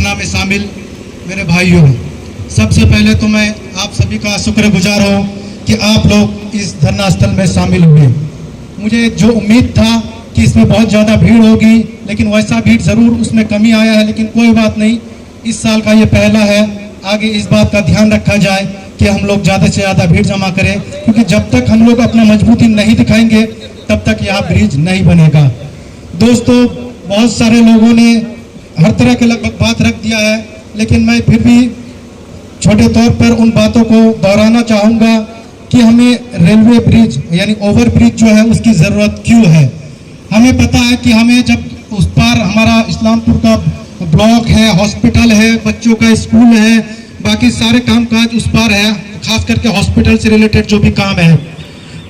धरना में शामिल मेरे भाइयों, सबसे पहले तो मैं आप सभी का शुक्रगुजार हूँ कि आप लोग इस धरना स्थल में शामिल हुए। मुझे जो उम्मीद था कि इसमें बहुत ज़्यादा भीड़ होगी, लेकिन वैसा भीड़ ज़रूर उसमें कमी आया है, लेकिन कोई बात नहीं, इस साल का ये पहला है। आगे इस बात का ध्यान रखा जाए कि हम लोग ज़्यादा से ज़्यादा भीड़ जमा करें, क्योंकि जब तक हम लोग अपना मजबूती नहीं दिखाएंगे तब तक यहाँ ब्रिज नहीं बनेगा। दोस्तों, बहुत सारे लोगों ने हर तरह के लगभग बात रख दिया है, लेकिन मैं फिर भी छोटे तौर पर उन बातों को दोहराना चाहूँगा कि हमें रेलवे ब्रिज यानी ओवर ब्रिज जो है उसकी ज़रूरत क्यों है। हमें पता है कि हमें जब उस पार हमारा इस्लामपुर का ब्लॉक है, हॉस्पिटल है, बच्चों का स्कूल है, बाकी सारे कामकाज उस पार है, खास करके हॉस्पिटल से रिलेटेड जो भी काम है,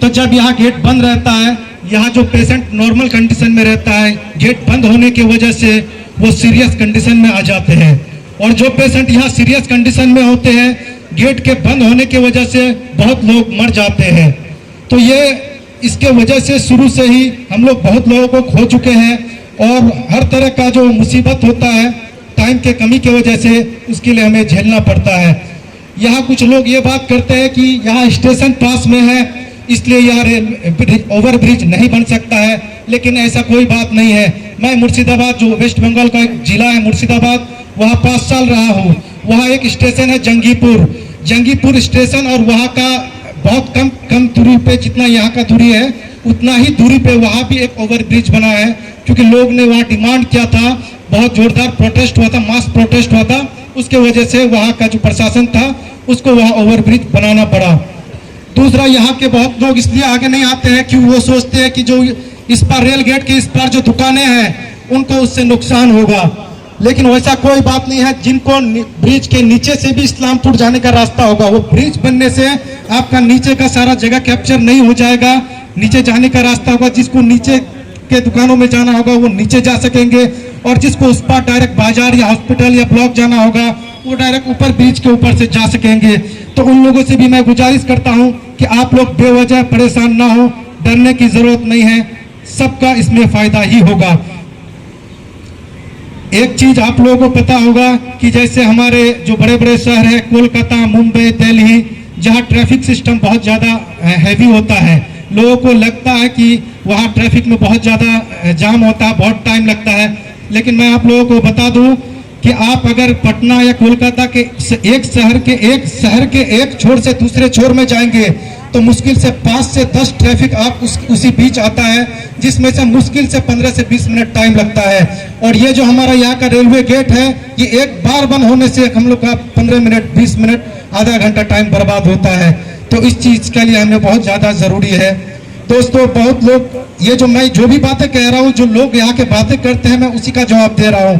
तो जब यहाँ गेट बंद रहता है, यहाँ जो पेशेंट नॉर्मल कंडीशन में रहता है, गेट बंद होने की वजह से वो सीरियस कंडीशन में आ जाते हैं। और जो पेशेंट यहाँ सीरियस कंडीशन में होते हैं, गेट के बंद होने की वजह से बहुत लोग मर जाते हैं। तो ये इसके वजह से शुरू से ही हम लोग बहुत लोगों को खो चुके हैं, और हर तरह का जो मुसीबत होता है टाइम के कमी की वजह से उसके लिए हमें झेलना पड़ता है। यहाँ कुछ लोग ये बात करते हैं कि यहाँ स्टेशन पास में है इसलिए यहाँ ओवर ब्रिज नहीं बन सकता है, लेकिन ऐसा कोई बात नहीं है। मैं मुर्शिदाबाद, जो वेस्ट बंगाल का एक जिला है मुर्शिदाबाद, वहाँ 5 साल रहा हूँ। वहाँ एक स्टेशन है जंगीपुर स्टेशन, और वहाँ का बहुत कम दूरी पे, जितना यहाँ का दूरी है उतना ही दूरी पे वहाँ भी एक ओवर ब्रिज बना है, क्योंकि लोग ने वहाँ डिमांड किया था, बहुत जोरदार प्रोटेस्ट हुआ था, मास प्रोटेस्ट हुआ था, उसके वजह से वहाँ का जो प्रशासन था उसको वहाँ ओवर ब्रिज बनाना पड़ा। दूसरा, यहाँ के बहुत लोग इसलिए आगे नहीं आते हैं कि वो सोचते हैं कि जो इस पार रेल गेट के इस पार जो दुकानें हैं उनको उससे नुकसान होगा, लेकिन वैसा कोई बात नहीं है। जिनको ब्रिज के नीचे से भी इस्लामपुर जाने का रास्ता होगा, वो ब्रिज बनने से आपका नीचे का सारा जगह कैप्चर नहीं हो जाएगा, नीचे जाने का रास्ता होगा। जिसको नीचे के दुकानों में जाना होगा वो नीचे जा सकेंगे, और जिसको उस पार डायरेक्ट बाजार या हॉस्पिटल या ब्लॉक जाना होगा वो डायरेक्ट ऊपर ब्रिज के ऊपर से जा सकेंगे। तो उन लोगों से भी मैं गुजारिश करता हूं कि आप लोग बेवजह परेशान ना हो, डरने की जरूरत नहीं है, सबका इसमें फायदा ही होगा। एक चीज आप लोगों को पता होगा कि जैसे हमारे जो बड़े बड़े शहर है, कोलकाता, मुंबई, दिल्ली, जहां ट्रैफिक सिस्टम बहुत ज़्यादा हैवी होता है, लोगों को लगता है कि वहां ट्रैफिक में बहुत ज़्यादा जाम होता है, बहुत टाइम लगता है, लेकिन मैं आप लोगों को बता दूं कि आप अगर पटना या कोलकाता के एक शहर के एक छोर से दूसरे छोर में जाएंगे तो मुश्किल से 5 से 10 ट्रैफिक आप उसी बीच आता है, जिसमें से मुश्किल से 15 से 20 मिनट टाइम लगता है। और ये जो हमारा यहाँ का रेलवे गेट है, ये एक बार बंद होने से हम लोग का 15 मिनट, 20 मिनट, आधा घंटा टाइम बर्बाद होता है। तो इस चीज़ के लिए हमें बहुत ज़्यादा ज़रूरी है। दोस्तों, बहुत लोग ये मैं जो भी बातें कह रहा हूँ, जो लोग यहाँ के बातें करते हैं, मैं उसी का जवाब दे रहा हूँ।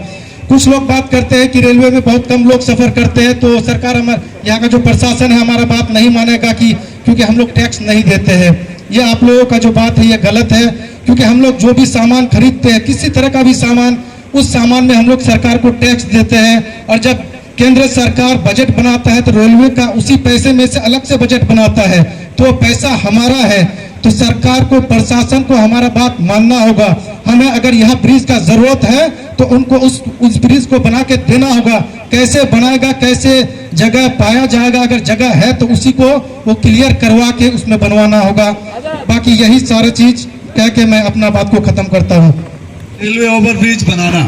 कुछ लोग बात करते हैं कि रेलवे में बहुत कम लोग सफ़र करते हैं, तो सरकार, यहाँ का जो प्रशासन है हमारा बात नहीं मानेगा कि क्योंकि हम लोग टैक्स नहीं देते हैं। ये आप लोगों का जो बात है ये गलत है, क्योंकि हम लोग जो भी सामान खरीदते हैं, किसी तरह का भी सामान, उस सामान में हम लोग सरकार को टैक्स देते हैं। और जब केंद्र सरकार बजट बनाता है तो रेलवे का उसी पैसे में से अलग से बजट बनाता है, तो पैसा हमारा है। तो सरकार को, प्रशासन को हमारा बात मानना होगा। हमें अगर यहाँ ब्रिज का जरूरत है तो उनको उस ब्रिज को बना के देना होगा। कैसे बनाएगा, कैसे जगह पाया जाएगा, अगर जगह है तो उसी को वो क्लियर करवा के उसमें बनवाना होगा। बाकी यही सारी चीज कह के मैं अपना बात को खत्म करता हूँ। रेलवे ओवर ब्रिज बनाना,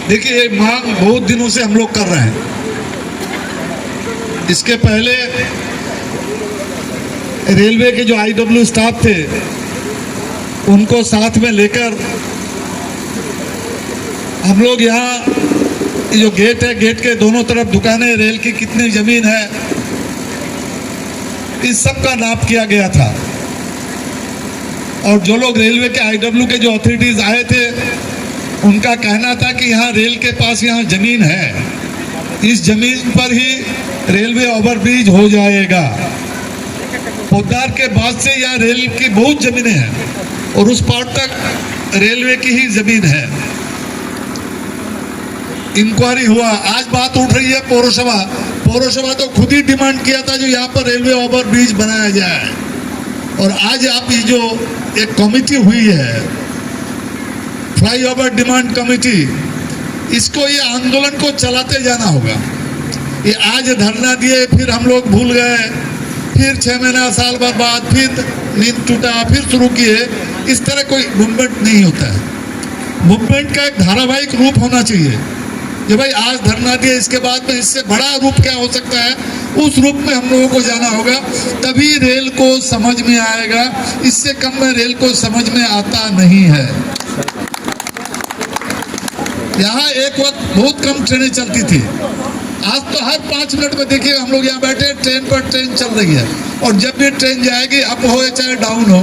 देखिए ये मांग बहुत दिनों से हम लोग कर रहे हैं। इसके पहले रेलवे के जो IW स्टाफ थे उनको साथ में लेकर हम लोग यहाँ जो गेट है, गेट के दोनों तरफ दुकानें, रेल की कितनी जमीन है, इस सब का नाप किया गया था। और जो लोग रेलवे के IW के जो अथॉरिटीज आए थे उनका कहना था कि यहाँ रेल के पास यहाँ जमीन है, इस जमीन पर ही रेलवे ओवरब्रिज हो जाएगा। पोद्दार के बाद से यहाँ रेल की बहुत जमीनें हैं और उस पार तक रेलवे की ही जमीन है। इंक्वायरी हुआ, आज बात उठ रही है पौरसभा तो खुद ही डिमांड किया था जो यहाँ पर रेलवे ओवरब्रिज बनाया जाए। और आज आप ये जो एक कमेटी हुई है, फ्लाईओवर डिमांड कमेटी, इसको, ये आंदोलन को चलाते जाना होगा। ये आज धरना दिए, फिर हम लोग भूल गए, फिर 6 महीना साल भर बाद फिर नींद टूटा, फिर शुरू किए, इस तरह कोई मूवमेंट नहीं होता है। मूवमेंट का एक धारावाहिक रूप होना चाहिए कि भाई आज धरना दिए, इसके बाद में इससे बड़ा रूप क्या हो सकता है, उस रूप में हम लोगों को जाना होगा, तभी रेल को समझ में आएगा। इससे कम में रेल को समझ में आता नहीं है। यहाँ एक वक्त बहुत कम ट्रेनें चलती थी, आज तो हर 5 मिनट में देखिए हम लोग यहाँ बैठे, ट्रेन पर ट्रेन चल रही है, और जब भी ट्रेन जाएगी अप हो चाहे डाउन हो,